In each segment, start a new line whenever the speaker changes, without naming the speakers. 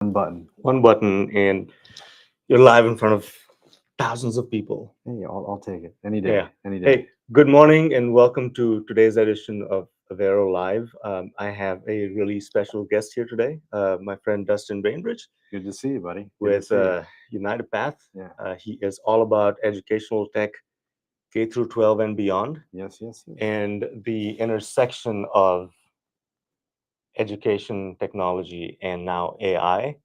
One button, and you're live in front of thousands of people.
Hey, I'll take it any
Yeah.
day, any day.
Hey, good morning and welcome to today's edition of Avero Live. I have a really special guest here today, my friend Dustin Bainbridge
Good to see you, buddy. Good to
with
see you.
United Path.
Yeah.
He is all about educational tech, K through 12 and beyond,
Yes.
and the intersection of education, technology, and now AI.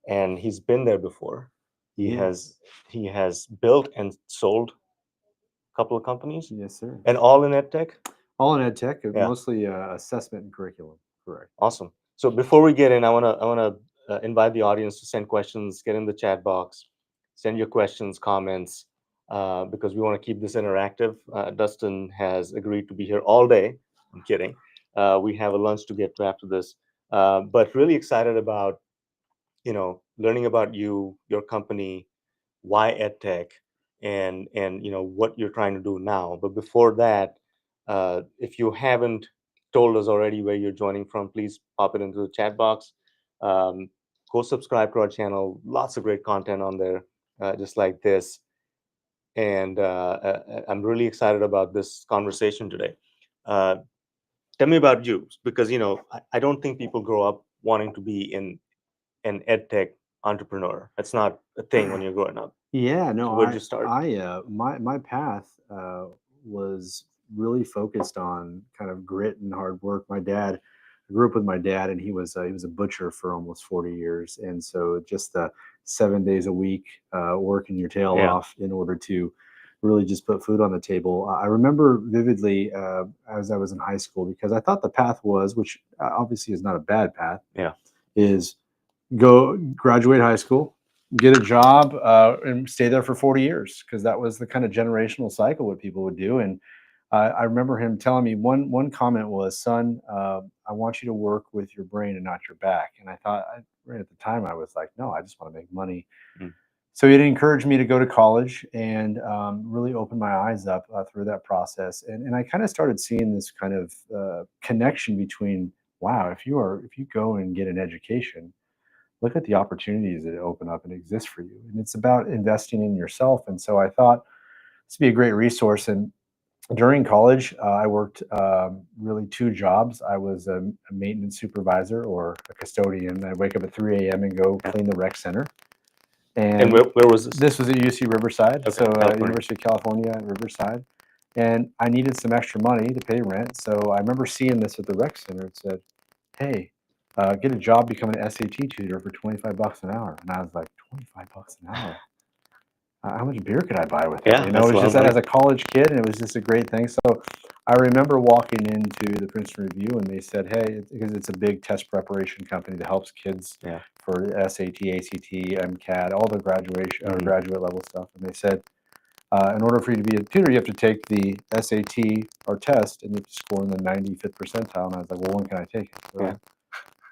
And he's been there before. He
Yeah.
has he has built and sold a couple of companies,
Yes, sir.
and all in EdTech.
All in ed tech,
Yeah,
mostly assessment and curriculum. Correct.
awesome. So before we get in, I wanna invite the audience to send questions. Get in the chat box, send your questions, comments, because we want to keep this interactive. Dustin has agreed to be here all day. I'm kidding. We have a lunch to get to after this, but really excited about learning about you, your company, why EdTech, and what you're trying to do now. But before that, if you haven't told us already where you're joining from, please pop it into the chat box. Um, Go subscribe to our channel. Lots of great content on there, just like this. And I'm really excited about this conversation today. Uh, Tell me about you, because I don't think people grow up wanting to be in an EdTech entrepreneur. That's not a thing when you're growing up.
Yeah,
So
no,
where'd you start?
my path was really focused on kind of grit and hard work. I grew up with my dad, and he was a butcher for almost 40 years, and so just 7 days a week, working your tail
Yeah.
off in order to really just put food on the table. I remember vividly as I was in high school, because I thought the path was, which obviously is not a bad path,
Yeah.
is go graduate high school, get a job, and stay there for 40 years, because that was the kind of generational cycle what people would do. And I remember him telling me one comment was, "Son, I want you to work with your brain and not your back." And I thought, right at the time, I was like, "No, I just want to make money."
Mm.
So it encouraged me to go to college, and really opened my eyes up through that process. And I kind of started seeing this kind of connection between, wow, if you go and get an education, look at the opportunities that open up and exist for you. And it's about investing in yourself. And so I thought this would be a great resource. And during college, I worked really two jobs. I was a maintenance supervisor, or a custodian. I wake up at 3 a.m. and go clean the rec center.
And
And
where was this?
this was at UC Riverside,
Okay,
so
California.
University of California at Riverside. And I needed some extra money to pay rent. So I remember seeing this at the rec center. It said, "Hey, get a job, become an SAT tutor for $25 an hour." And I was like, $25 an hour? How much beer could I buy with that?
Yeah,
You know,
that's
it
a
was
lot of
just
money.
as a college kid, and it was just a great thing. So I remember walking into the Princeton Review, and they said, "Hey," because it's a big test preparation company that helps kids
Yeah.
for SAT, ACT, MCAT, all the graduation or
Mhm.
graduate level stuff. And they said, in order for you to be a tutor, you have to take the SAT or test, and you have to score in the 95th percentile. And I was like, "Well, when can I take it?" They're
Yeah.
like,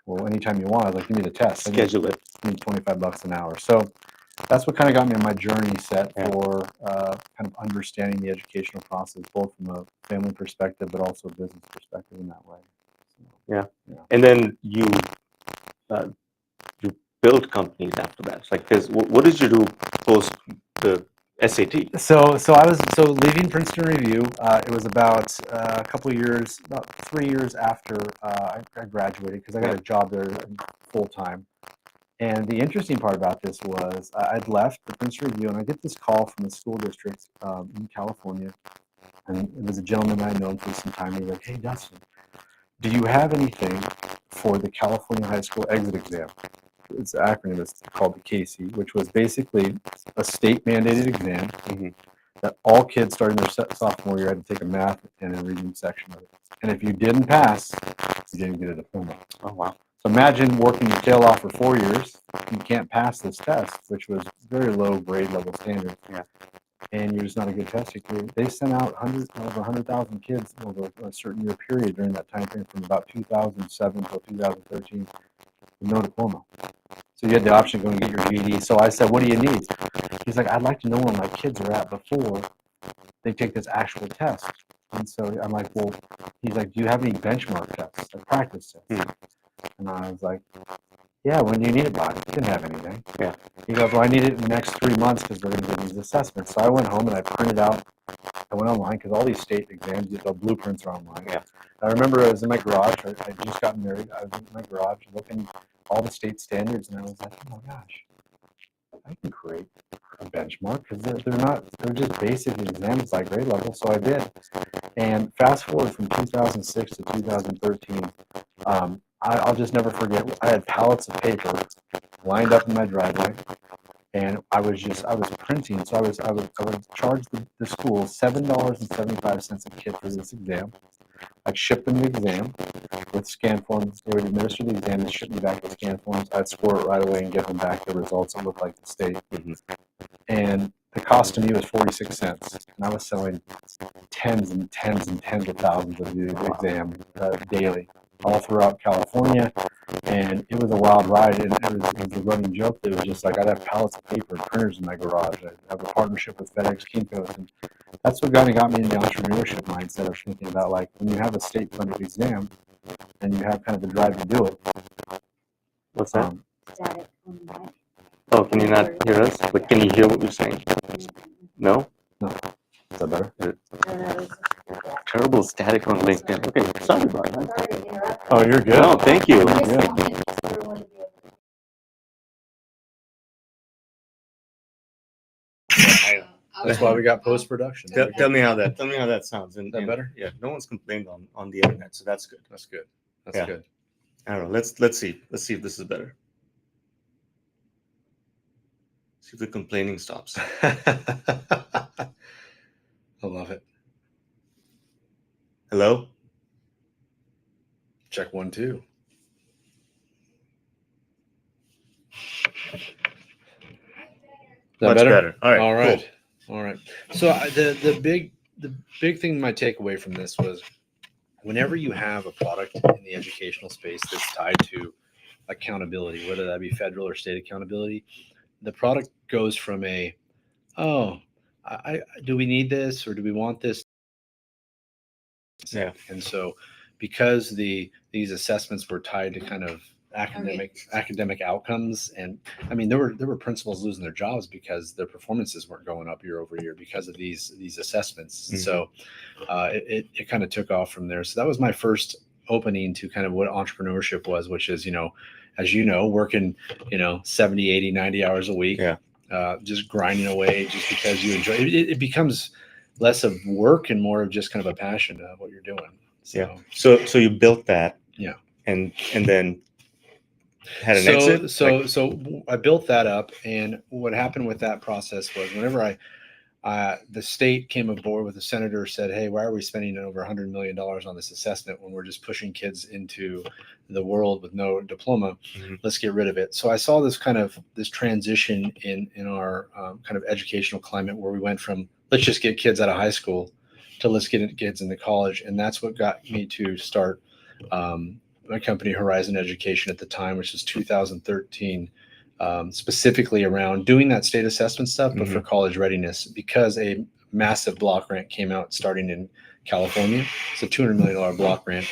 "Well, anytime you want." I was like, "Give me the test." I
Schedule it.
need $25 an hour. So that's what kind of got me on my journey set
Yeah.
for kind of understanding the educational process, both from a family perspective, but also a business perspective in that way. So,
Yeah.
yeah.
And then uh, you built companies after that. It's like this. What did you do post the SAT?
So I was leaving Princeton Review. It was about a couple of years, about 3 years after I graduated, because I got
Yeah.
a job there full time. And the interesting part about this was I'd left the Princeton Review, and I get this call from the school district in California, and it was a gentleman I had known for some time. He was like, "Hey, Dustin, do you have anything for the California High School Exit Exam?" It's an acronym. It's called the CASE, which was basically a state mandated exam
Mhm.
that all kids starting their sophomore year had to take a math and a reading section of it. And if you didn't pass, you didn't get a diploma.
Oh wow.
So imagine working your tail off for 4 years. You can't pass this test, which was very low grade level standard.
Yeah.
And you're just not a good test taker. They sent out over 100,000 kids over a certain year period during that time frame, from about 2007 till 2013, with no diploma. So you had the option of going to get your GED. So I said, "What do you need?" He's like, "I'd like to know where my kids are at before they take this actual test." And so I'm like, "Well," he's like, "Do you have any benchmark tests, like practice tests?" And I was like, Yeah, when do you need it by? Didn't have anything.
Yeah.
He goes, well, I need it in the next 3 months because we're going to do these assessments. So I went home and I printed out. I went online because all these state exams, the blueprints are online.
Yeah.
I remember I was in my garage. I just got married. I was in my garage looking all the state standards, and I was like, oh my gosh, I can create a benchmark because they're just basic exams by grade level. So I did. And fast forward from 2006 to 2013, I'll just never forget. I had pallets of paper lined up in my driveway, and I was printing. So I would charge the school $7.75 a kit for this exam. I'd ship them the exam with scan forms. They would administer the exam and ship me back the scan forms. I'd score it right away and get them back the results that looked like the state. And the cost to me was 46 cents. And I was selling tens and tens and tens of thousands of the exam daily, all throughout California. And it was a wild ride. And it was a running joke. It was just like I'd have pallets of paper and printers in my garage. I'd have a partnership with FedEx Kinko's. And that's what kind of got me in the entrepreneurship mindset of thinking about, like, when you have a state-funded exam and you have kind of the drive to do it.
What's that?
Static on the mic.
Oh, can you not hear us? But can you hear what we're saying? No?
No. Is that better?
Terrible static on LinkedIn. Okay, sorry about that.
Sorry to interrupt.
Oh, you're good.
No, thank you.
I just
good.
wanted everyone to be able to-
That's why we got post-production.
Tell me how that sounds. And,
Is that better?
Yeah, no one's complained on the internet, so that's good.
That's good. That's
Yeah.
good.
I don't know. Let's see if this is better. See if the complaining stops.
I love it.
Hello?
Check 1, 2. Is that
Much better. All right.
All right.
Cool.
All right. So the big thing, my takeaway from this was, whenever you have a product in the educational space that's tied to accountability, whether that be federal or state accountability, the product goes from do we need this or do we want this?
Yeah.
And so, because these assessments were tied to kind of academic outcomes, and I mean, there were principals losing their jobs because their performances weren't going up year over year because of these assessments.
Mhm.
So it kind of took off from there. So that was my first opening to kind of what entrepreneurship was, which is, as you know, working 70, 80, 90 hours a week.
Yeah.
Just grinding away just because you enjoy it. It becomes less of work and more of just kind of a passion of what you're doing. So,
Yeah. So you built that.
Yeah.
And then had an exit.
So I built that up, and what happened with that process was, whenever the state came aboard with the senator, said, hey, why are we spending over $100 million on this assessment when we're just pushing kids into the world with no diploma?
Mhm.
Let's get rid of it. So I saw this transition in our kind of educational climate, where we went from let's just get kids out of high school to let's get kids into college. And that's what got me to start my company, Horizon Education, at the time, which was 2013. Specifically around doing that state assessment stuff, but for college readiness, because a massive block grant came out starting in California. It's a $200 million block grant.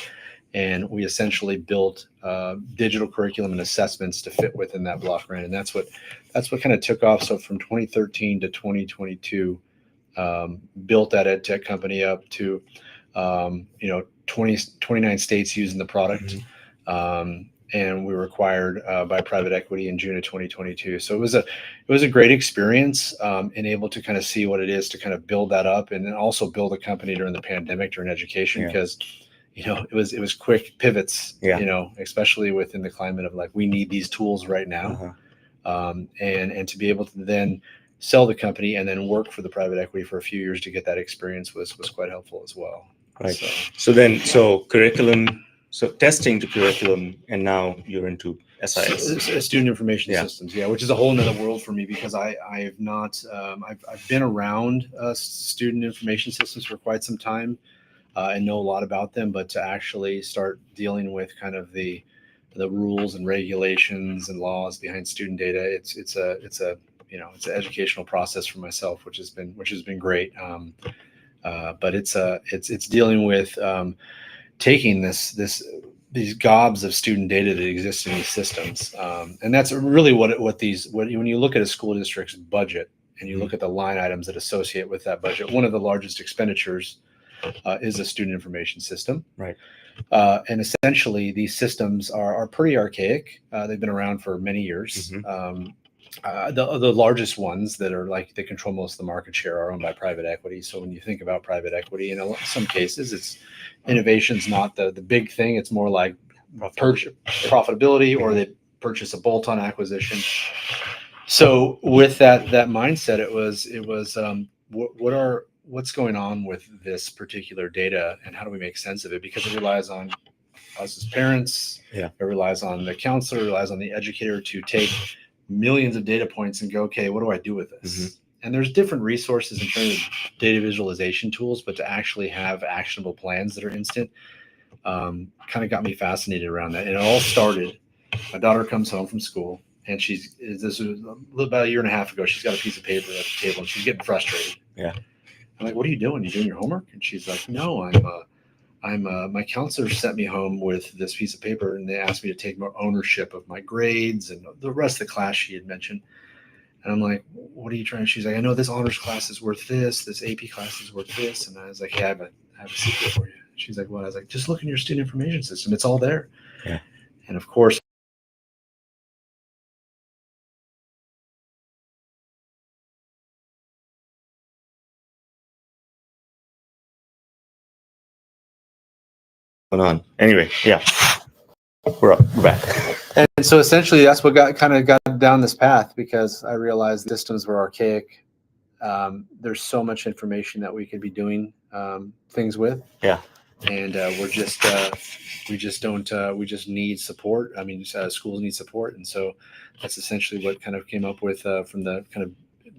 And we essentially built digital curriculum and assessments to fit within that block grant. And that's what kind of took off. So from 2013 to 2022, built that EdTech company up to, 29 states using the product. And we were acquired by private equity in June of 2022. So it was a great experience, and able to kind of see what it is to kind of build that up, and then also build a company during the pandemic, during education, because it was quick pivots, especially within the climate of like, we need these tools right now. And to be able to then sell the company and then work for the private equity for a few years to get that experience was quite helpful as well.
Right. So curriculum. So testing to curriculum, and now you're into SIS.
Student information systems, which is a whole nother world for me, because I have not, I've been around student information systems for quite some time, and know a lot about them, but to actually start dealing with kind of the rules and regulations and laws behind student data, it's an educational process for myself, which has been great. But it's dealing with taking this these gobs of student data that exist in these systems, and that's really what when you look at a school district's budget and you look at the line items that associate with that budget, one of the largest expenditures is a student information system.
Right.
And essentially, these systems are pretty archaic. They've been around for many years. The largest ones that are like they control most of the market share are owned by private equity. So when you think about private equity, in some cases, it's innovation's not the big thing. It's more like profitability, or they purchase a bolt-on acquisition. So with that mindset, it was what's going on with this particular data, and how do we make sense of it? Because it relies on us as parents.
Yeah.
It relies on the counselor. It relies on the educator to take millions of data points and go, okay, what do I do with this? And there's different resources in terms of data visualization tools, but to actually have actionable plans that are instant, kind of got me fascinated around that. And it all started, my daughter comes home from school, and this was about a year and a half ago. She's got a piece of paper at the table and she's getting frustrated.
Yeah.
I'm like, what are you doing? You doing your homework? And she's like, no, my counselor sent me home with this piece of paper, and they asked me to take more ownership of my grades and the rest of the class she had mentioned. And I'm like, what are you trying? She's like, I know this honors class is worth this AP class is worth this. And I was like, hey, I have a secret for you. She's like, what? I was like, just look in your student information system. It's all there.
Yeah.
And of course,
on. Anyway, yeah, we're back.
and so essentially that's what got down this path, because I realized systems were archaic. There's so much information that we could be doing things with.
Yeah.
And we just need support. I mean, schools need support. And so that's essentially what kind of came up with from the kind of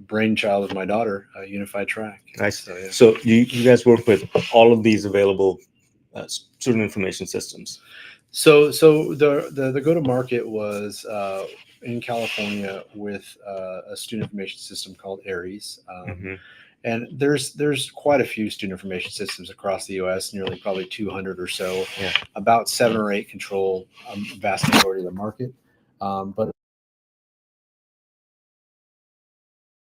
brainchild of my daughter, Unified Track.
Nice.
So, yeah.
So you guys work with all of these available student information systems.
So the go-to-market was in California with a student information system called ARIES. And there's quite a few student information systems across the U.S., nearly probably 200 or so.
Yeah.
About 7 or 8 control vast majority of the market. But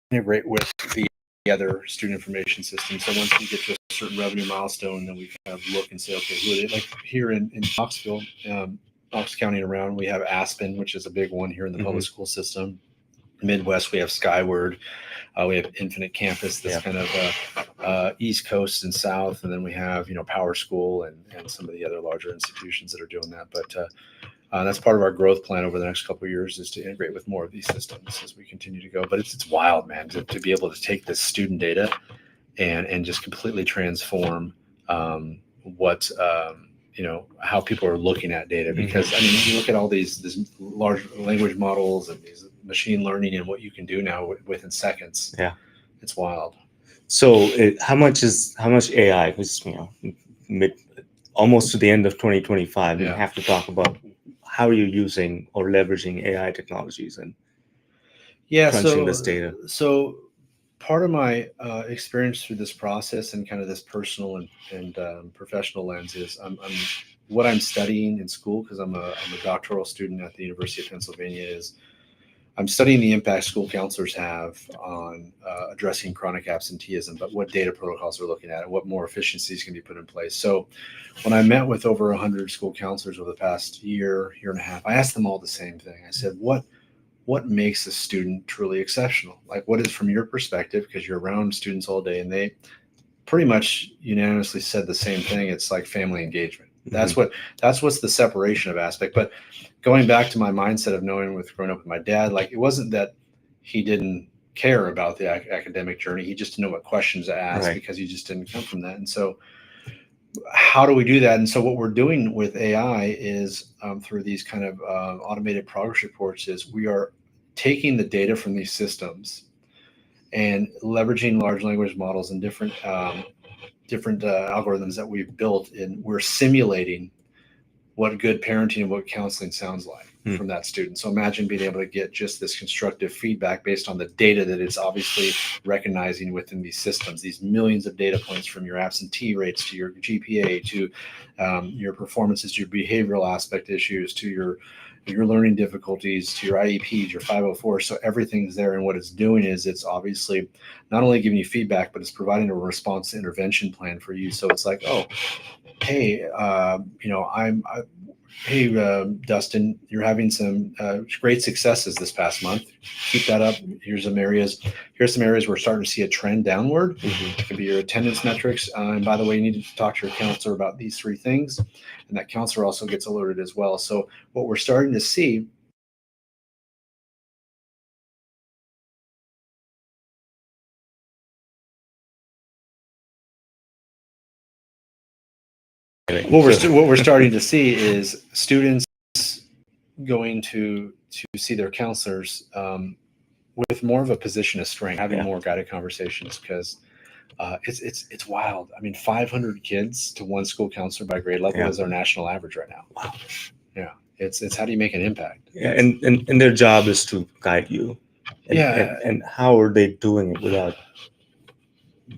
integrate with the other student information systems. So once you get to a certain revenue milestone, then we kind of look and say, okay, who are they? Like here in Knoxville, Knox County and around, we have Aspen, which is a big one here in the public school system. Midwest, we have Skyward. We have Infinite Campus, that's kind of East Coast and South, and then we have Power School and some of the other larger institutions that are doing that. But that's part of our growth plan over the next couple of years, is to integrate with more of these systems as we continue to go. But it's wild, man, to be able to take this student data and just completely transform what how people are looking at data. Because I mean, you look at all these large language models and these machine learning and what you can do now within seconds. Yeah, it's wild.
So how much AI? Because almost to the end of 2025, we have to talk about how you're using or leveraging AI technologies and crunching this data.
So part of my experience through this process and kind of this personal and professional lens is what I'm studying in school, because I'm a doctoral student at the University of Pennsylvania, is I'm studying the impact school counselors have on addressing chronic absenteeism, but what data protocols we're looking at and what more efficiencies can be put in place. So when I met with over 100 school counselors over the past year and a half, I asked them all the same thing. I said, what makes a student truly exceptional? Like, what is, from your perspective, because you're around students all day, and they pretty much unanimously said the same thing. It's like family engagement. That's what's the separation of aspect. But going back to my mindset of knowing growing up with my dad, like, it wasn't that he didn't care about the academic journey. He just didn't know what questions to ask, because he just didn't come from that. And so how do we do that? And so what we're doing with AI is through these kind of automated progress reports, is we are taking the data from these systems and leveraging large language models and different algorithms that we've built, and we're simulating what good parenting and what counseling sounds like. from that student. So imagine being able to get just this constructive feedback based on the data that it's obviously recognizing within these systems, these millions of data points from your absentee rates to your GPA to your performances, to your behavioral aspect issues, to your learning difficulties, to your IEPs, your 504. So everything's there. And what it's doing is it's obviously not only giving you feedback, but it's providing a response intervention plan for you. So it's like, oh, hey, hey, Dustin, you're having some great successes this past month. Keep that up. Here's some areas we're starting to see a trend downward.
Mhm.
It could be your attendance metrics. And by the way, you need to talk to your counselor about these 3 things. And that counselor also gets alerted as well. So what we're starting to see what we're starting to see is students going to see their counselors with more of a position of strength, having more guided conversations, because it's wild. I mean, 500 kids to one school counselor by grade level is our national average right now.
Wow.
Yeah, it's how do you make an impact?
Yeah, and their job is to guide you. And how are they doing it without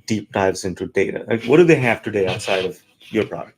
deep dives into data? Like, what do they have today outside of your product?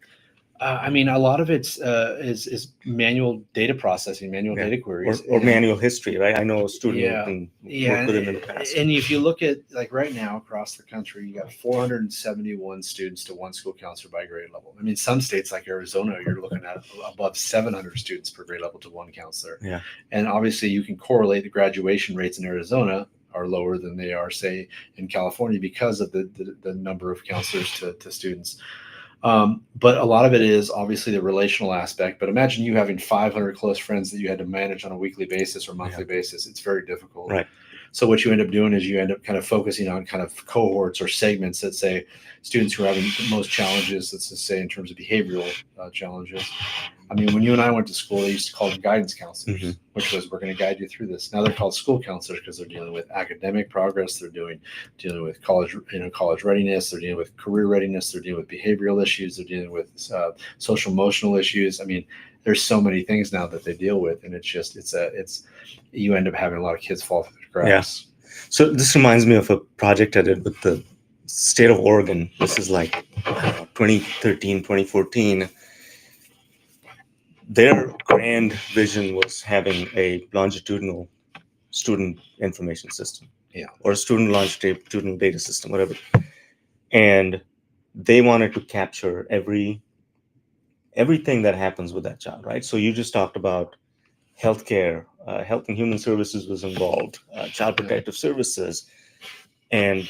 I mean, a lot of it's is manual data processing, manual data queries,
or manual history, right? I know a student who can work with them in the past.
And if you look at like right now across the country, you got 471 students to one school counselor by grade level. I mean, some states like Arizona, you're looking at above 700 students per grade level to one counselor.
Yeah. And
obviously, you can correlate the graduation rates in Arizona are lower than they are, say, in California because of the number of counselors to students. But a lot of it is obviously the relational aspect. But imagine you having 500 close friends that you had to manage on a weekly basis or monthly basis. It's very difficult.
Right.
So what you end up doing is you end up kind of focusing on kind of cohorts or segments that say students who are having the most challenges, let's just say in terms of behavioral challenges. I mean, when you and I went to school, they used to call them guidance counselors, which was, we're going to guide you through this. Now they're called school counselors because they're dealing with academic progress. They're dealing with college readiness. They're dealing with career readiness. They're dealing with behavioral issues. They're dealing with social emotional issues. I mean, there's so many things now that they deal with. And you end up having a lot of kids fall through the cracks.
Yeah. So this reminds me of a project I did with the state of Oregon. This is like 2013, 2014. Their grand vision was having a longitudinal student information system, or a student longitudinal data system, whatever. And they wanted to capture everything that happens with that child, right? So you just talked about healthcare, Health and Human Services was involved, Child Protective Services, and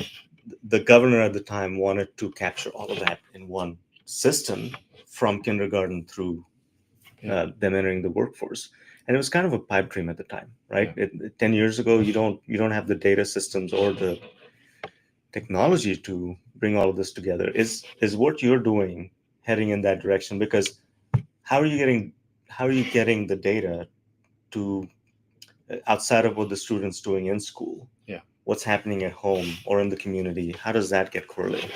the governor at the time wanted to capture all of that in one system from kindergarten through them entering the workforce. And it was kind of a pipe dream at the time, right? 10 years ago, you don't have the data systems or the technology to bring all of this together. Is what you're doing heading in that direction? Because how are you getting the data to outside of what the student's doing in school? What's happening at home or in the community? How does that get correlated?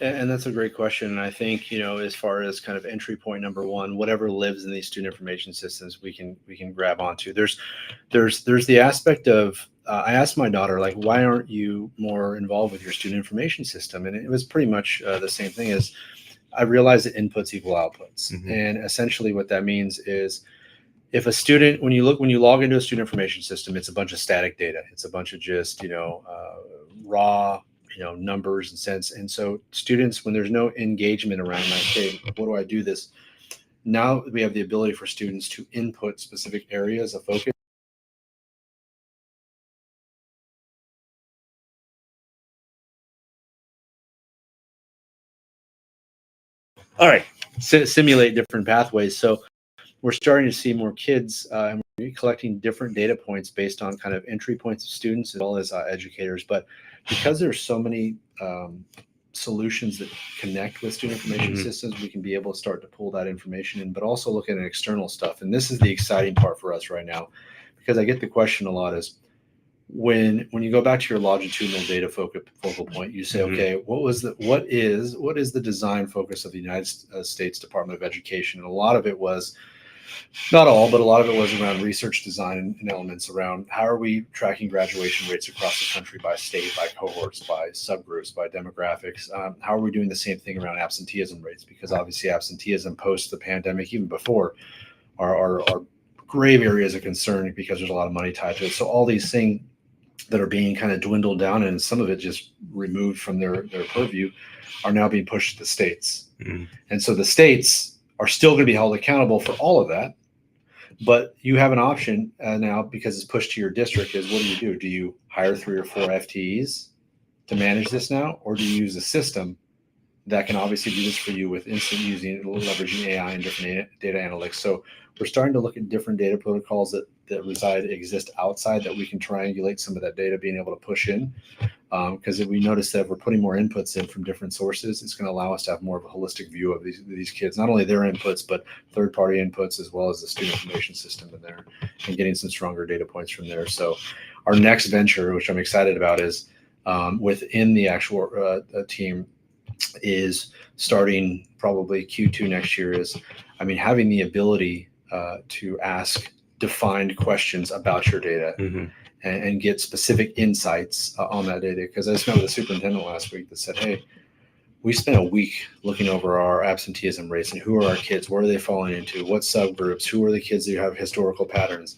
And that's a great question. And I think, as far as kind of entry point number one, whatever lives in these student information systems, we can grab onto. There's the aspect of, I asked my daughter, like, why aren't you more involved with your student information system? And it was pretty much the same thing as I realized that inputs equal outputs. And essentially what that means is if a student, when you log into a student information system, it's a bunch of static data. It's a bunch of just, raw, numbers and cents. And so students, when there's no engagement around like, hey, what do I do this? Now we have the ability for students to input specific areas of focus.
All right.
Simulate different pathways. So we're starting to see more kids and we're collecting different data points based on kind of entry points of students as well as educators. But because there's so many solutions that connect with student information systems, we can be able to start to pull that information in, but also look at external stuff. And this is the exciting part for us right now, because I get the question a lot is when you go back to your longitudinal data focal point, you say, okay, what is the design focus of the United States Department of Education? And a lot of it was Not all, but a lot of it was around research design and elements around how are we tracking graduation rates across the country by state, by cohorts, by subgroups, by demographics. How are we doing the same thing around absenteeism rates? Because obviously absenteeism post the pandemic, even before, are grave areas of concern because there's a lot of money tied to it. So all these things that are being kind of dwindled down and some of it just removed from their purview are now being pushed to the states.
Mm.
And so the states are still going to be held accountable for all of that. But you have an option now because it's pushed to your district is what do? Do you hire 3 or 4 FTEs to manage this now? Or do you use a system that can obviously do this for you with instant using, leveraging AI and different data analytics? So we're starting to look at different data protocols that exist outside that we can triangulate some of that data, being able to push in. Because we notice that if we're putting more inputs in from different sources, it's going to allow us to have more of a holistic view of these kids, not only their inputs, but third-party inputs as well as the student information system in there, and getting some stronger data points from there. So our next venture, which I'm excited about, is within the actual team, is starting probably Q2 next year. Having the ability to ask defined questions about your data.
Mm-hmm.
And get specific insights on that data. Because I just met with the superintendent last week that said, hey, we spent a week looking over our absenteeism rates and who are our kids, where are they falling into, what subgroups, who are the kids that have historical patterns.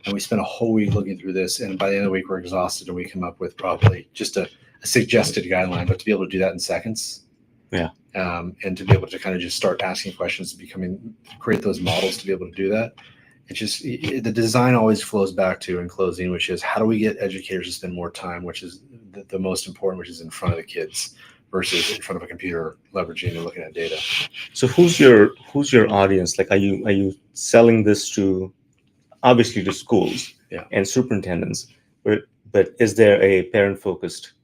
And we spent a whole week looking through this. And by the end of the week, we're exhausted and we come up with probably just a suggested guideline, but to be able to do that in seconds.
Yeah.
And to be able to kind of just start asking questions, create those models to be able to do that. It's just the design always flows back to, in closing, which is how do we get educators to spend more time, which is the most important, which is in front of the kids versus in front of a computer leveraging and looking at data.
So who's your audience? Like, are you selling this to, obviously, to schools and superintendents, but is there a parent focused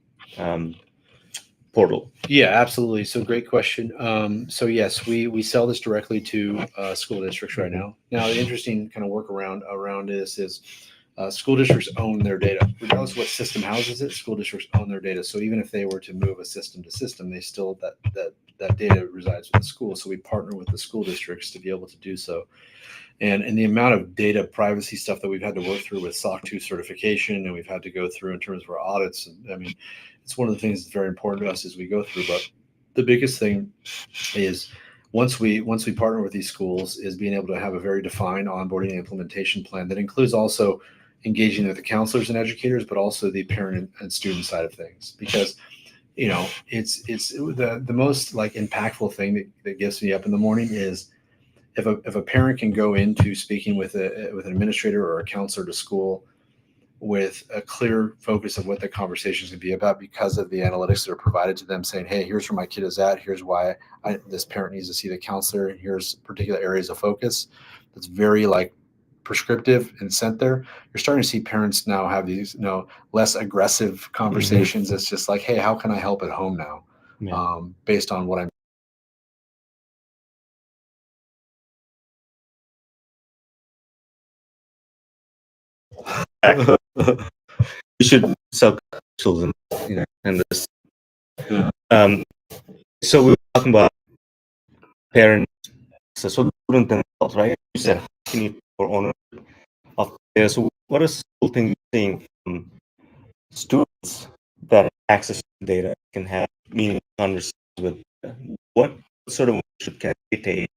portal?
Yeah, absolutely. So great question. So yes, we sell this directly to school districts right now. Now, the interesting kind of workaround around this is school districts own their data. Regardless of what system houses it, school districts own their data. So even if they were to move a system to system, they still, that data resides with the school. So we partner with the school districts to be able to do so. And the amount of data privacy stuff that we've had to work through with SOC 2 certification, and we've had to go through in terms of our audits. It's one of the things that's very important to us as we go through. But the biggest thing is once we partner with these schools is being able to have a very defined onboarding and implementation plan that includes also engaging with the counselors and educators, but also the parent and student side of things. Because it's the most impactful thing that gets me up in the morning is if a parent can go into speaking with an administrator or a counselor to school with a clear focus of what the conversation is going to be about because of the analytics that are provided to them, saying, hey, here's where my kid is at, here's why this parent needs to see the counselor, and here's particular areas of focus. That's very prescriptive and sent there. You're starting to see parents now have these less aggressive conversations. Mm-hmm. It's just like, hey, how can I help at home now? Yeah. Based on what I'm
You should sell children, and this. So we were talking about parents, so student themselves, right? You said you need for owner of data. So what are cool things you're seeing from students that have access to data can have meaningful conversations with? What sort of ownership can they take?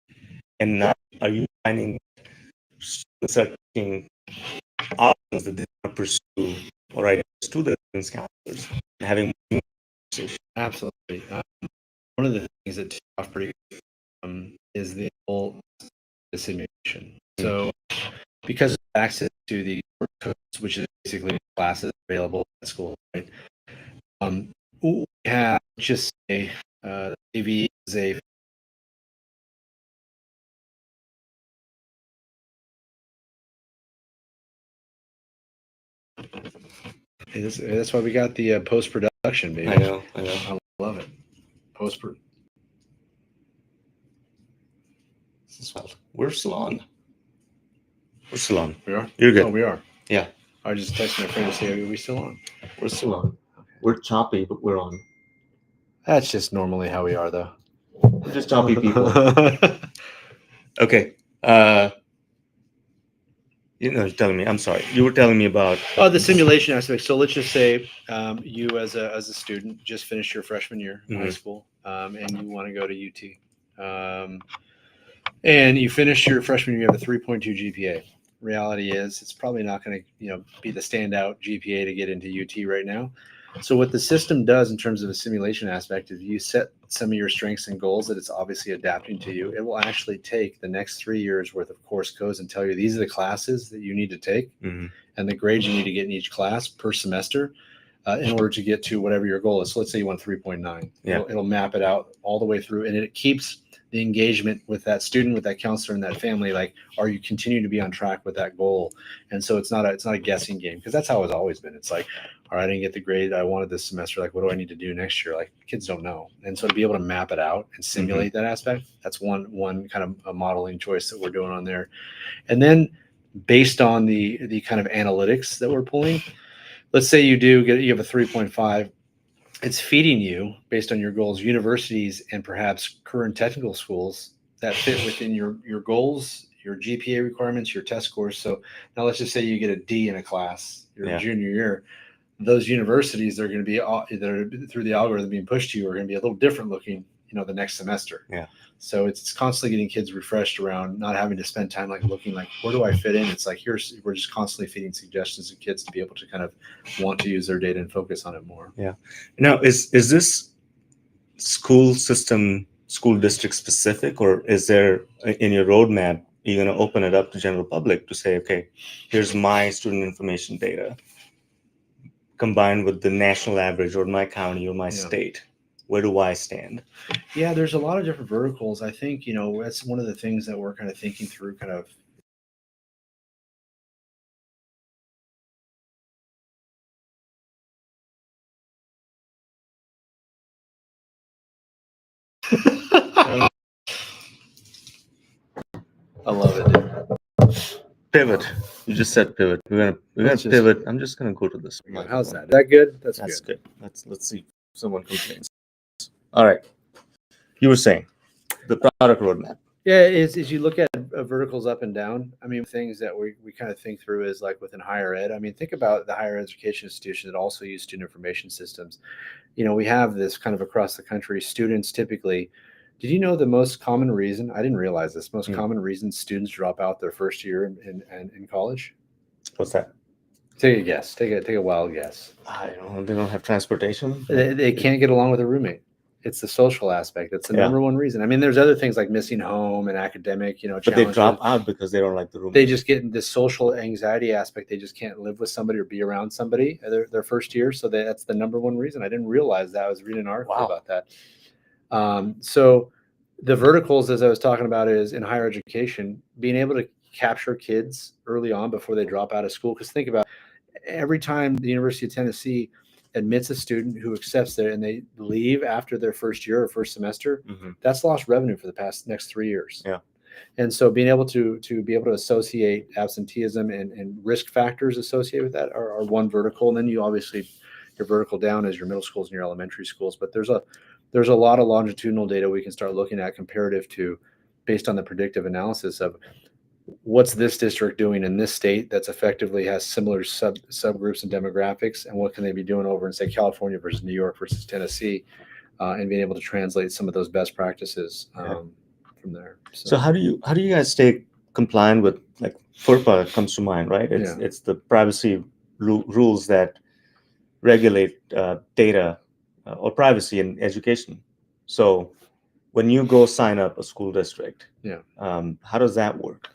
And not, are you finding students are taking options that they want to pursue, or right, students and counselors and having conversations?
Absolutely. One of the things that off pretty is the whole simulation. So because of access to the codes, which is basically classes available at school, right? We have just a AV is a that's why we got the post-production, baby.
I know.
I love it. Post-production.
We're still on. We're still on.
We are?
You're good.
Oh, we are.
Yeah.
I just texted my friend to say, are we still on?
We're still on. Okay. We're choppy, but we're on.
That's just normally how we are, though.
We're just choppy people. Okay. You're telling me. I'm sorry. You were telling me about.
Oh, the simulation aspect. So let's just say you as a student just finished your freshman year in high
Mhm.
school, and you want to go to UT. And you finish your freshman year, you have a 3.2 GPA. Reality is it's probably not going to be the standout GPA to get into UT right now. So what the system does in terms of a simulation aspect is you set some of your strengths and goals that it's obviously adapting to you. It will actually take the next 3 years worth of course codes and tell you these are the classes that you need to take
Mhm.
and the grades you need to get in each class per semester in order to get to whatever your goal is. So let's say you want 3.9.
Yeah.
It'll map it out all the way through, and it keeps the engagement with that student, with that counselor, and that family. Like, are you continuing to be on track with that goal? And so it's not a guessing game, because that's how it's always been. It's like, all right, I didn't get the grade I wanted this semester. Like, what do I need to do next year? Like, kids don't know. And so to be able to map it out and simulate that aspect, that's one kind of a modeling choice that we're doing on there. And then based on the kind of analytics that we're pulling, let's say you have a 3.5. It's feeding you based on your goals, universities and perhaps current technical schools that fit within your goals, your GPA requirements, your test scores. So now let's just say you get a D in a class your
Yeah.
junior year. Those universities are going to be that through the algorithm being pushed to you are going to be a little different looking, the next semester.
Yeah.
So it's constantly getting kids refreshed around not having to spend time like looking like, where do I fit in? It's like, we're just constantly feeding suggestions to kids to be able to kind of want to use their data and focus on it more.
Yeah. Now, is this school system, school district specific, or is there in your roadmap, you're going to open it up to general public to say, okay, here's my student information data combined with the national average or my county or my state. Where do I stand?
Yeah, there's a lot of different verticals. I think, that's one of the things that we're kind of thinking through kind of. I love it, dude.
Pivot. You just said pivot. We're gonna pivot. I'm just gonna go to this.
How's that? Is that good? That's
good. Let's see if someone complains. All right. You were saying the product roadmap.
Yeah, as you look at verticals up and down, I mean, things that we kind of think through is like within higher ed. I mean, think about the higher education institutions that also use student information systems. We have this kind of across the country. Students typically, did you know the most common reason? I didn't realize this. Most common reason students drop out their first year in college.
What's that?
Take a guess. Take a wild guess.
I don't know. They don't have transportation.
They can't get along with a roommate. It's the social aspect. That's the number one reason. I mean, there's other things like missing home and academic,
but
challenges.
they drop out because they don't like the roommate.
They just get in this social anxiety aspect. They just can't live with somebody or be around somebody their first year. So that's the number one reason. I didn't realize that. I was reading an article about that. So the verticals, as I was talking about, is in higher education, being able to capture kids early on before they drop out of school. Because think about every time the University of Tennessee admits a student who accepts it and they leave after their first year or first semester, that's lost revenue for the next 3 years.
Yeah.
And so being able to be able to associate absenteeism and risk factors associated with that are one vertical. And then you obviously your vertical down as your middle schools and your elementary schools. But there's a lot of longitudinal data we can start looking at comparative to based on the predictive analysis of what's this district doing in this state that's effectively has similar subgroups and demographics, and what can they be doing over in say California versus New York versus Tennessee, and being able to translate some of those best practices from there.
So how do you guys stay compliant with, like, FERPA comes to mind, right? It's the privacy rules that regulate data or privacy in education. So when you go sign up a school district, how does that work?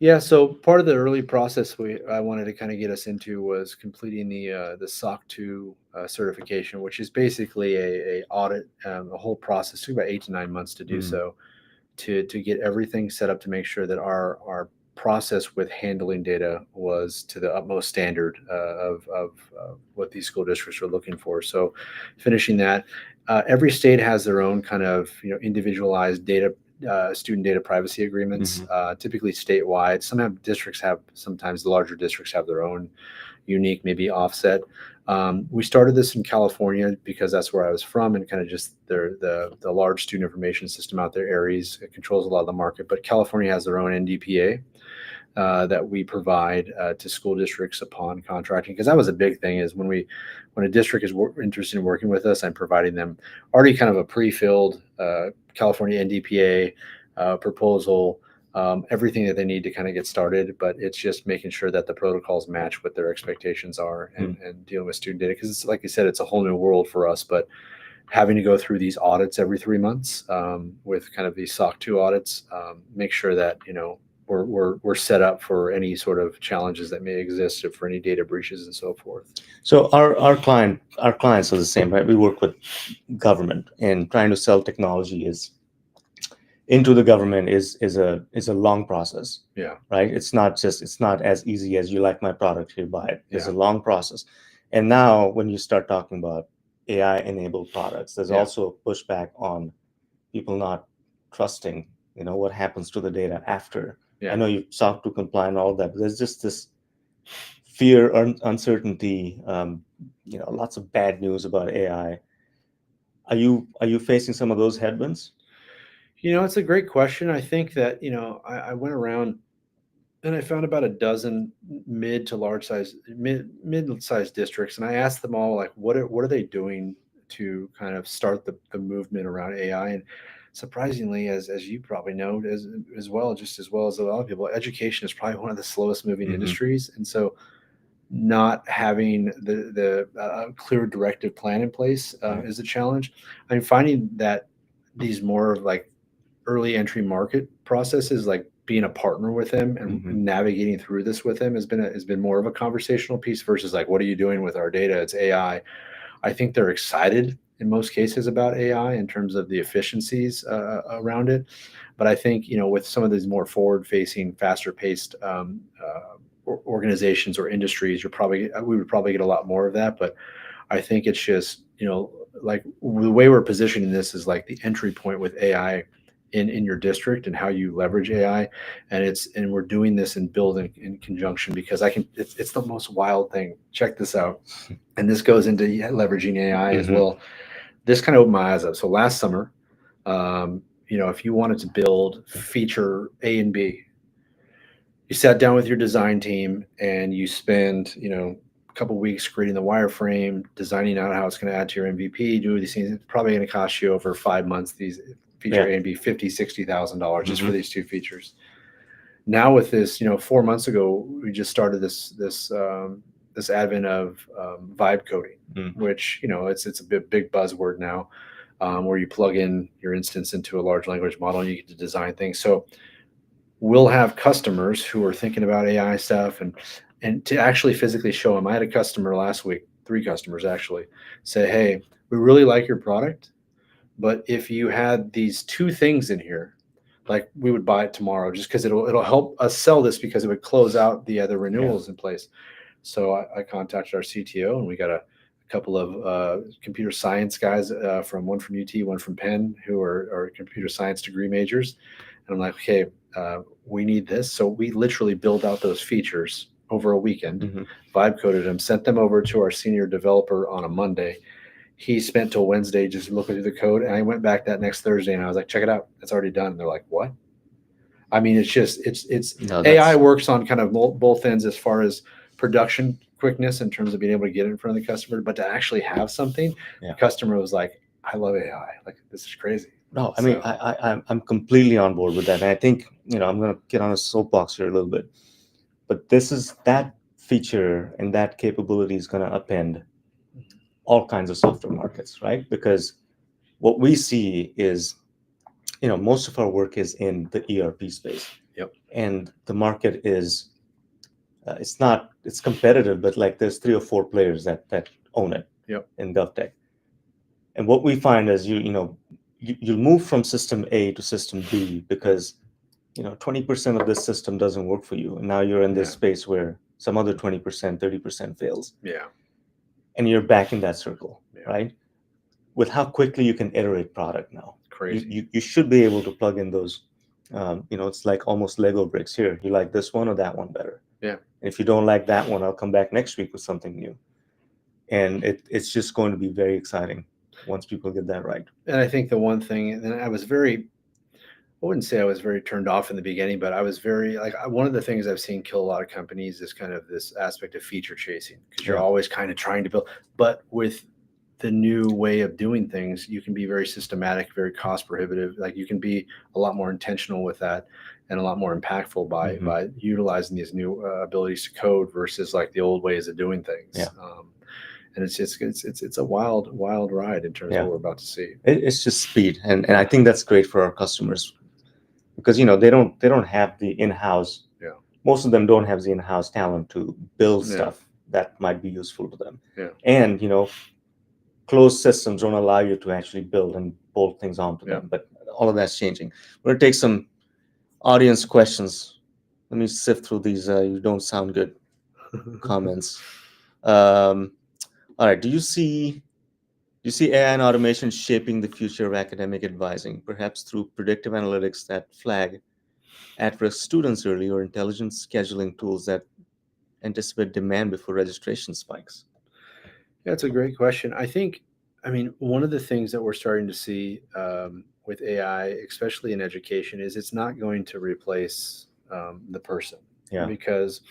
Yeah, so part of the early process I wanted to kind of get us into was completing the SOC 2 certification, which is basically a audit, a whole process. It took about 8 to 9 months to do so, to get everything set up to make sure that our process with handling data was to the utmost standard of what these school districts are looking for. So finishing that, every state has their own kind of individualized data. Student data privacy agreements, typically statewide. Sometimes the larger districts have their own unique, maybe offset. We started this in California because that's where I was from, and kind of just the large student information system out there, Aries, it controls a lot of the market. But California has their own NDPA. that we provide to school districts upon contracting. Because that was a big thing, is when a district is interested in working with us, I'm providing them already kind of a pre-filled California NDPA proposal, everything that they need to kind of get started. But it's just making sure that the protocols match what their expectations are, and dealing with student data. Because it's like you said, it's a whole new world for us. But having to go through these audits every 3 months with kind of these SOC 2 audits, make sure that, we're set up for any sort of challenges that may exist, for any data breaches and so forth.
So our clients are the same, right? We work with government, and trying to sell technology into the government is a long process.
Yeah.
Right. It's not as easy as, you like my product, here, buy it. It's
Yeah.
a long process. And now when you start talking about AI enabled products, there's also a pushback on people not trusting, what happens to the data after.
Yeah.
I know you've SOC 2 compliant and all that, but there's just this fear or uncertainty, lots of bad news about AI. Are you facing some of those headwinds?
It's a great question. I think that, I went around and I found about a dozen mid sized districts, and I asked them all, like, what are they doing to kind of start the movement around AI? And surprisingly, as you probably know, as well, just as well as a lot of people, education is probably one of the slowest moving industries, and so not having the clear directive plan in place is a challenge. I'm finding that these more of like early entry market processes, like being a partner with them and navigating through this with them, has been more of a conversational piece versus like, what are you doing with our data? It's AI. I think they're excited in most cases about AI in terms of the efficiencies around it. But I think, with some of these more forward facing, faster paced organizations or industries, we would probably get a lot more of that. But I think it's just, like the way we're positioning this is like the entry point with AI in your district and how you leverage AI. And we're doing this and building in conjunction, because it's the most wild thing. Check this out. And this goes into leveraging AI as well. This kind of opened my eyes up. So last summer, if you wanted to build feature A and B, you sat down with your design team and you spend, a couple of weeks creating the wireframe, designing out how it's going to add to your MVP, do these things. It's probably going to cost you over 5 months, these feature A and B, $50,000-$60,000 just for these two features. Now with this, 4 months ago, we just started this advent of vibe coding, which, it's a big buzzword now, where you plug in your instance into a large language model and you get to design things. So we'll have customers who are thinking about AI stuff, and to actually physically show them. I had a customer last week, 3 customers actually, say, hey, we really like your product, but if you had these 2 things in here, like, we would buy it tomorrow, just because it'll help us sell this, because it would close out the other renewals in place. So I contacted our CTO, and we got a couple of computer science guys, one from UT, one from Penn, who are computer science degree majors. And I'm like, okay, we need this. So we literally build out those features over a weekend, vibe coded them, sent them over to our senior developer on a Monday. He spent till Wednesday just looking through the code, and I went back that next Thursday and I was like, check it out, it's already done. And they're like, what? I mean, AI works on kind of both ends as far as production quickness in terms of being able to get it in front of the customer, but to actually have something, the customer was like, I love AI. Like, this is crazy.
No, I mean, I'm completely on board with that. And I think, I'm going to get on a soapbox here a little bit, but that feature and that capability is going to upend all kinds of software markets, right? Because what we see is, most of our work is in the ERP space.
Yep.
And the market is, it's competitive, but like there's 3 or 4 players that own it.
Yep.
In GovTech. And what we find is you'll move from system A to system B because 20% of this system doesn't work for you, and now you're in this space where some other 20%, 30% fails.
Yeah.
And you're back in that circle, right? With how quickly you can iterate product now.
Crazy.
You should be able to plug in those. It's like almost Lego bricks. Here, you like this one or that one better?
Yeah.
And if you don't like that one, I'll come back next week with something new. And it's just going to be very exciting once people get that right.
And I think the one thing, and I was very I wouldn't say I was very turned off in the beginning, but I was very one of the things I've seen kill a lot of companies is kind of this aspect of feature chasing, because you're
Yeah.
always kind of trying to build. But with the new way of doing things, you can be very systematic, very cost prohibitive. Like you can be a lot more intentional with that and a lot more impactful by
Mhm.
by utilizing these new abilities to code versus like the old ways of doing things.
Yeah.
And it's a wild ride in terms of
Yeah.
what we're about to see.
It's just speed, and I think that's great for our customers, because they don't have the in-house.
Yeah.
Most of them don't have the in-house talent to build
Yeah.
stuff that might be useful to them.
Yeah.
And closed systems don't allow you to actually build and bolt things onto
Yeah.
them. But all of that's changing. We're gonna take some audience questions. Let me sift through these. You don't sound good comments. All right. Do you see AI and automation shaping the future of academic advising, perhaps through predictive analytics that flag at-risk students early, or intelligent scheduling tools that anticipate demand before registration spikes?
Yeah, it's a great question. I mean, one of the things that we're starting to see with AI, especially in education, is it's not going to replace the person.
Yeah.
Because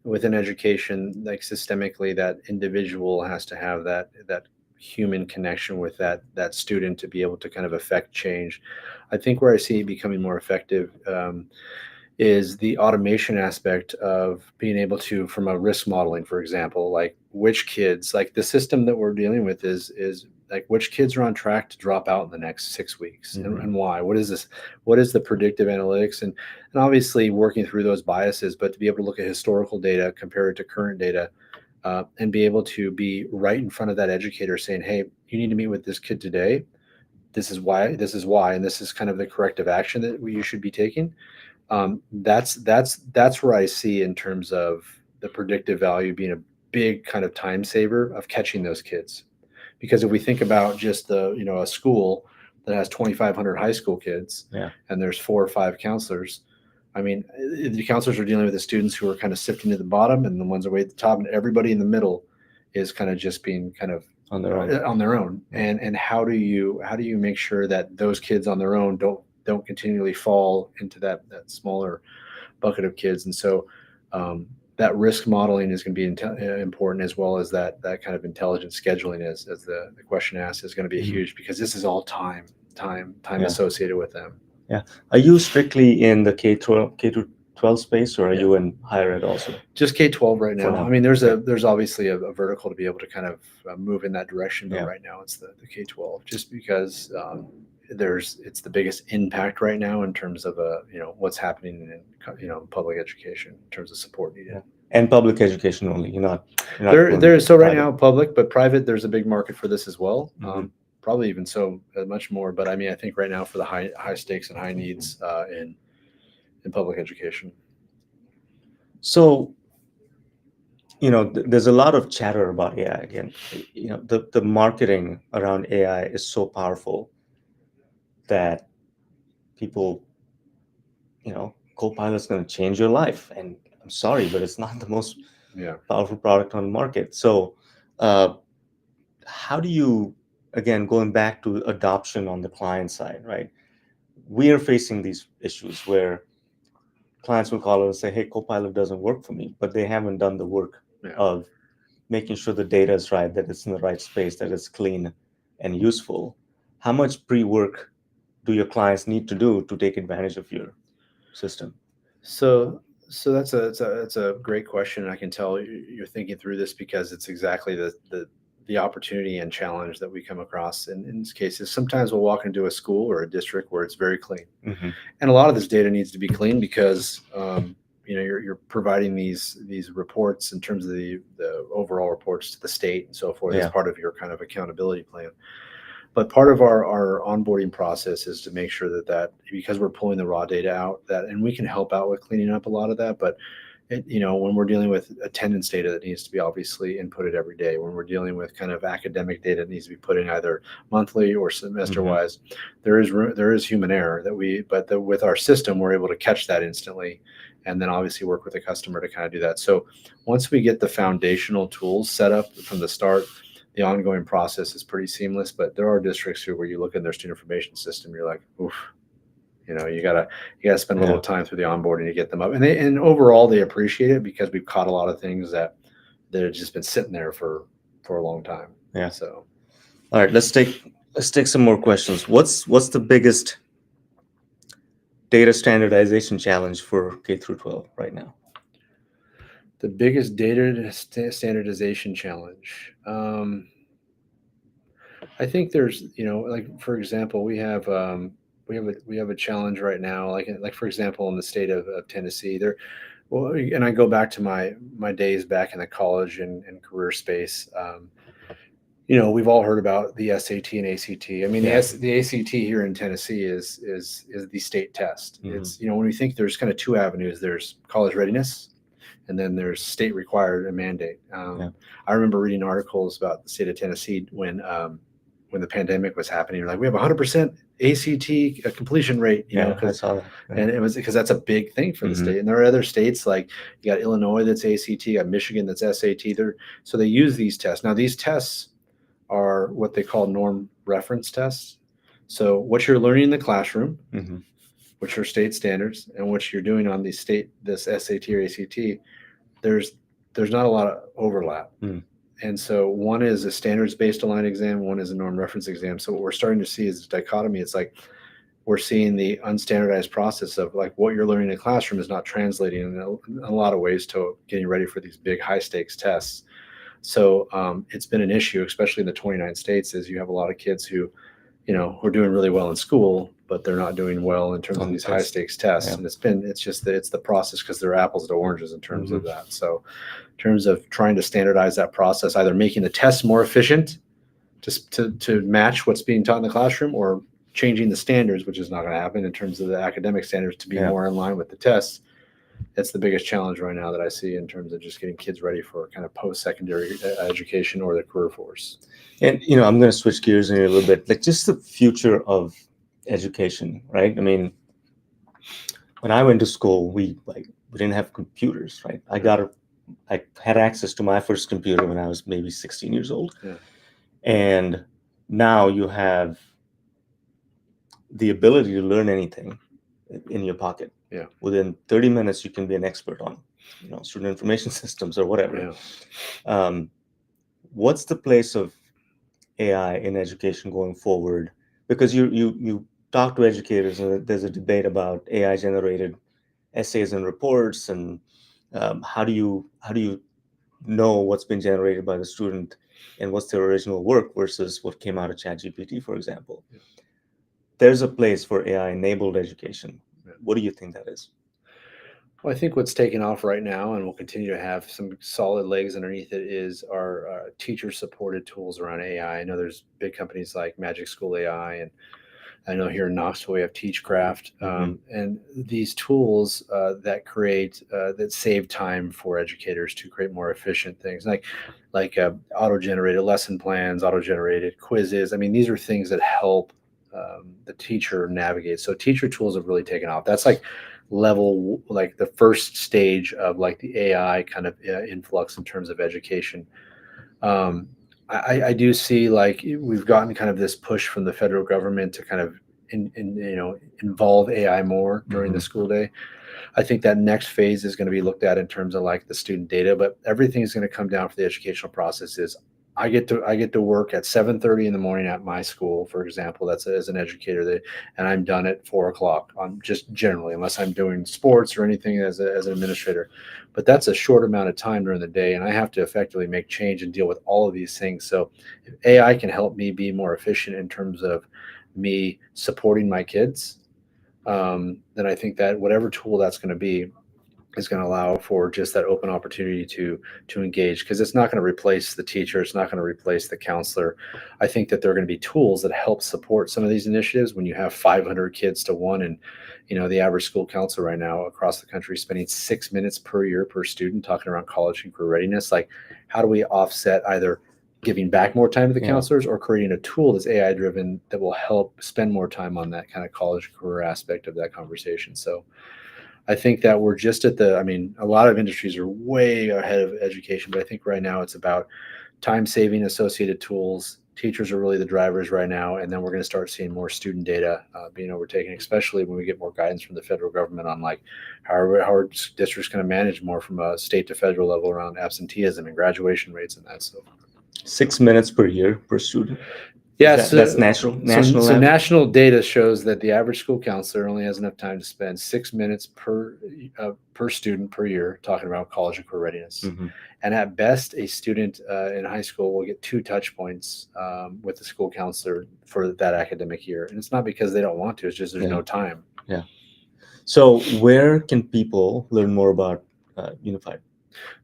within education, like systemically, that individual has to have that human connection with that student to be able to kind of affect change. I think where I see it becoming more effective is the automation aspect of being able to, from a risk modeling, for example, like which kids, like the system that we're dealing with is like which kids are on track to drop out in the next 6 weeks, and why. What is this? What is the predictive analytics? And obviously working through those biases, but to be able to look at historical data, compare it to current data, and be able to be right in front of that educator saying, hey, you need to meet with this kid today. This is why, and this is kind of the corrective action that you should be taking. That's where I see in terms of the predictive value being a big kind of time saver of catching those kids. Because if we think about just a school that has 2,500 high school kids,
Yeah.
and there's 4 or 5 counselors, I mean, the counselors are dealing with the students who are kind of sifting to the bottom, and the ones that are way at the top, and everybody in the middle is kind of just being kind of
On their own.
on their own. And how do you make sure that those kids on their own don't continually fall into that smaller bucket of kids? And so that risk modeling is going to be important, as well as that kind of intelligent scheduling, as the question asked, is going to be huge, because this is all time
Yeah.
associated with them.
Yeah. Are you strictly in the K-12 space, or are you in higher ed also?
Just K-12 right
For
now.
now.
I mean, there's obviously a vertical to be able to kind of move in that direction, but
Yeah.
right now it's the K-12, just because it's the biggest impact right now in terms of what's happening in public education in terms of support needed.
Yeah. And public education only. You're not
There's so right
private.
now public, but private, there's a big market for this as well.
Mhm.
Probably even so much more. But I mean, I think right now for the high stakes and high needs in public education.
So, there's a lot of chatter about AI again. The marketing around AI is so powerful that people, Copilot's going to change your life. And I'm sorry, but it's not the most powerful product on the market. So, how do you, again, going back to adoption on the client side, right? We are facing these issues where clients will call us and say, hey, Copilot doesn't work for me, but they haven't done the work of making sure the data is right, that it's in the right space, that it's clean and useful. How much pre-work do your clients need to do to take advantage of your system?
So that's a great question. I can tell you're thinking through this, because it's exactly the opportunity and challenge that we come across in these cases. Sometimes we'll walk into a school or a district where it's very clean, and a lot of this data needs to be clean, because you're providing these reports in terms of the overall reports to the state and so forth as part of your kind of accountability plan. But part of our onboarding process is to make sure that because we're pulling the raw data out, and we can help out with cleaning up a lot of that, but when we're dealing with attendance data that needs to be obviously inputted every day, when we're dealing with kind of academic data that needs to be put in either monthly or semester wise, there is human error with our system, we're able to catch that instantly, and then obviously work with the customer to kind of do that. So once we get the foundational tools set up from the start, the ongoing process is pretty seamless. But there are districts where you look in their student information system, you're like, oof, You gotta spend a little time through the onboarding to get them up, and overall they appreciate it because we've caught a lot of things that have just been sitting there for a long time.
Yeah.
So,
all right, let's take some more questions. What's the biggest data standardization challenge for K through 12 right now?
the biggest data standardization challenge. I think there's, like for example, we have a challenge right now, like for example, in the state of Tennessee, there. Well, and I go back to my days back in the college and career space. We've all heard about the SAT and ACT. I mean, the ACT here in Tennessee is the state test. It's when we think there's kind of two avenues. There's college readiness, and then there's state required and mandate. I remember reading articles about the state of Tennessee when the pandemic was happening. Like, we have 100% ACT completion rate.
I saw that.
And it was because that's a big thing for the state. And there are other states, like you got Illinois that's ACT, you got Michigan that's SAT. So they use these tests. Now, these tests are what they call norm reference tests. So what you're learning in the classroom, which are state standards, and what you're doing on this SAT or ACT, there's not a lot of overlap. And so one is a standards-based aligned exam, one is a norm reference exam. So what we're starting to see is a dichotomy. It's like we're seeing the unstandardized process of like what you're learning in the classroom is not translating in a lot of ways to getting ready for these big high-stakes tests. So it's been an issue, especially in the 29 states, is you have a lot of kids who are doing really well in school, but they're not doing well in terms of these high-stakes tests. And it's the process, because they're apples to oranges in terms of that. So in terms of trying to standardize that process, either making the tests more efficient to match what's being taught in the classroom, or changing the standards, which is not going to happen in terms of the academic standards to be more in line with the tests. That's the biggest challenge right now that I see in terms of just getting kids ready for kind of post-secondary education or the career force. And,
I'm going to switch gears in a little bit, like just the future of education, right? I mean, when I went to school, we didn't have computers, right? I had access to my first computer when I was maybe 16 years old. And now you have the ability to learn anything in your pocket. Within 30 minutes, you can be an expert on, student information systems or whatever. What's the place of AI in education going forward? Because you talk to educators, and there's a debate about AI generated essays and reports, and how do you know what's been generated by the student and what's their original work versus what came out of ChatGPT, for example. There's a place for AI enabled education. What do you think that is?
Well, I think what's taken off right now, and will continue to have some solid legs underneath it, is our teacher-supported tools around AI. I know there's big companies like Magic School AI, and I know here in Knoxville we have Teachcraft, and these tools that save time for educators to create more efficient things, like auto-generated lesson plans, auto-generated quizzes. I mean, these are things that help the teacher navigate. So teacher tools have really taken off. That's like the first stage of like the AI kind of influx in terms of education. I do see like we've gotten kind of this push from the federal government to kind of involve AI more during the school day. I think that next phase is going to be looked at in terms of like the student data, but everything is going to come down for the educational process. Is I get to work at 7:30 in the morning at my school, for example. That's as an educator, and I'm done at 4:00 on just generally, unless I'm doing sports or anything as an administrator. But that's a short amount of time during the day, and I have to effectively make change and deal with all of these things. So if AI can help me be more efficient in terms of me supporting my kids, then I think that whatever tool that's going to be is going to allow for just that open opportunity to engage, because it's not going to replace the teacher. It's not going to replace the counselor. I think that there are going to be tools that help support some of these initiatives when you have 500 kids to one, and the average school counselor right now across the country is spending 6 minutes per year per student talking around college and career readiness. Like, how do we offset either giving back more time to the counselors or creating a tool that's AI driven that will help spend more time on that kind of college career aspect of that conversation? So I think that we're just at a lot of industries are way ahead of education, but I think right now it's about time saving associated tools, teachers are really the drivers right now, and then we're going to start seeing more student data being overtaken, especially when we get more guidance from the federal government on like how are districts going to manage more from a state to federal level around absenteeism and graduation rates and that. So
6 minutes per year per student.
yes,
That's national. National.
So national data shows that the average school counselor only has enough time to spend 6 minutes per student per year talking about college and career readiness.
Mhm.
And at best, a student in high school will get 2 touch points with the school counselor for that academic year. And it's not because they don't want to; it's just there's
Yeah.
no time.
So where can people learn more about Unified?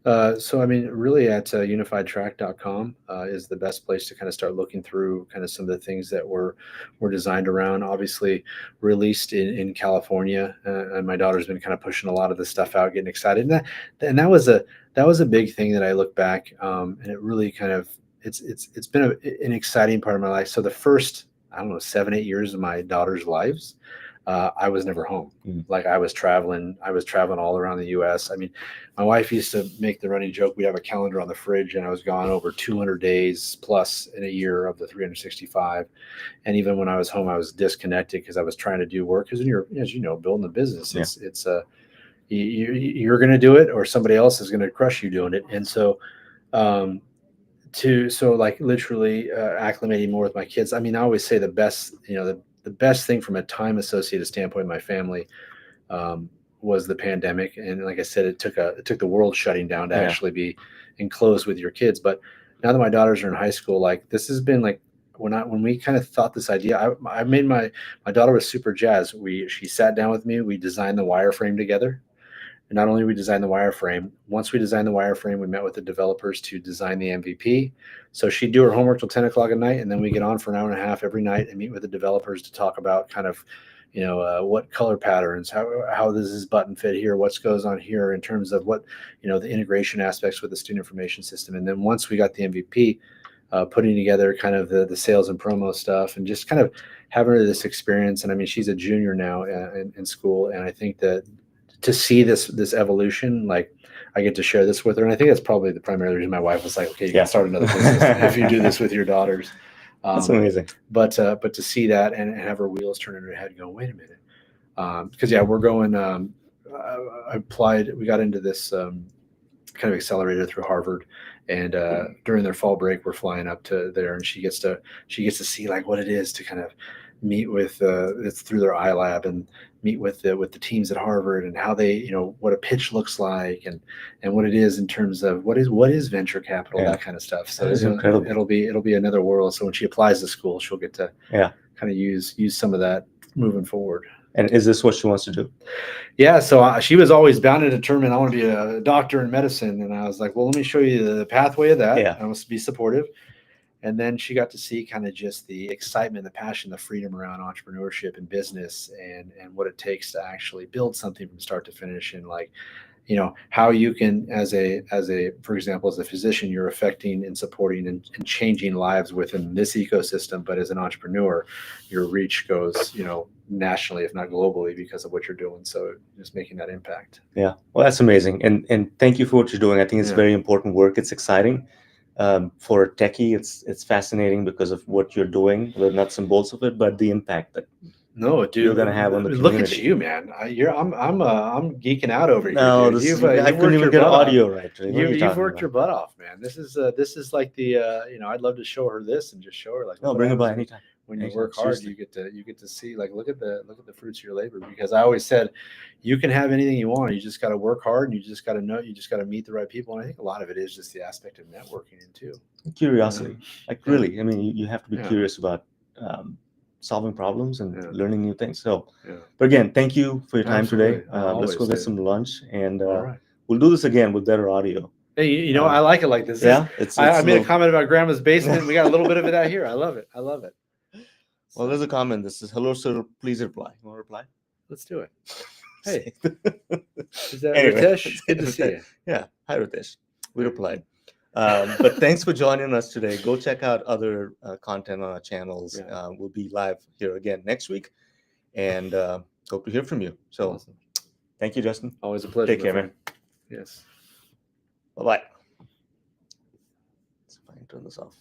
So I mean, really at unifiedtrack.com is the best place to kind of start looking through kind of some of the things that were designed around. Obviously, released in California, and my daughter's been kind of pushing a lot of this stuff out, getting excited. And that was a big thing that I look back, and it really kind of it's been an exciting part of my life. So the first 7-8 years of my daughter's lives, I was never home. Like I was traveling all around the U.S. I mean, my wife used to make the running joke. We'd have a calendar on the fridge, and I was gone over 200 days plus in a year of the 365. And even when I was home, I was disconnected because I was trying to do work. Because when you're, as you know, building a business, it's you're going to do it, or somebody else is going to crush you doing it. And so, like literally acclimating more with my kids. I mean, I always say the best thing from a time associated standpoint in my family was the pandemic. And like I said, it took the world shutting down to actually be enclosed with your kids. But now that my daughters are in high school, like this has been like when we kind of thought this idea, I made my daughter was super jazzed. She sat down with me, we designed the wireframe together. And not only we designed the wireframe, once we designed the wireframe, we met with the developers to design the MVP. So she'd do her homework till 10 o'clock at night, and then we get on for an hour and a half every night and meet with the developers to talk about kind of, what color patterns, how does this button fit here, what goes on here in terms of what, the integration aspects with the student information system. And then once we got the MVP, putting together kind of the sales and promo stuff and just kind of having her this experience. And I mean, she's a junior now in school, and I think that to see this evolution, like I get to share this with her. And I think that's probably the primary reason my wife was like, okay, you can start another business if you do this with your daughters.
That's amazing.
But to see that and have her wheels turn in her head going, wait a minute. Because we're going, I applied, we got into this kind of accelerator through Harvard, and during their fall break, we're flying up to there, and she gets to see like what it is to kind of meet with it's through their iLab and meet with the teams at Harvard and how they, what a pitch looks like and what it is in terms of what is venture capital, that kind of stuff. So it'll be another world. So when she applies to school, she'll get to kind of use some of that moving forward.
And is this what she wants to do?
Yeah. So she was always bound and determined, I want to be a doctor in medicine. And I was like, well, let me show you the pathway of that. I must be supportive. And then she got to see kind of just the excitement, the passion, the freedom around entrepreneurship and business and what it takes to actually build something from start to finish. And like, how you can, for example, as a physician, you're affecting and supporting and changing lives within this ecosystem. But as an entrepreneur, your reach goes, nationally, if not globally, because of what you're doing. So just making that impact.
Yeah. Well, that's amazing. And thank you for what you're doing. I think it's very important work. It's exciting. For a techie, it's fascinating because of what you're doing, the nuts and bolts of it, but the impact that you're going to have on the community.
Look at you, man! I'm geeking out over here.
No,
Dude.
I couldn't even get audio right.
You've worked your butt off, man. This is like the I'd love to show her this and just show her like.
No, bring it by anytime.
When you work hard, you get to see like look at the fruits of your labor. Because I always said, you can have anything you want. You just got to work hard, and you just got to meet the right people. And I think a lot of it is just the aspect of networking too.
Curiosity, really. I mean, you have to be curious about solving problems and learning new things. So, but again, thank you for your time today. Let's go get some lunch, and we'll do this again with better audio.
Hey, I like it like this. I made a comment about Grandma's basement. We got a little bit of it out here. I love it.
Well, there's a comment. This is, hello, sir. Please reply. You want to reply?
Let's do it. Hey, is that Ritesh? Good to see you.
Yeah. Hi, Ritesh. We replied. But thanks for joining us today. Go check out other content on our channels. We'll be live here again next week, and hope to hear from you. So awesome. Thank you, Justin.
Always a pleasure.
Take care, man.
Yes.
Bye-bye. Let's see if I can turn this off.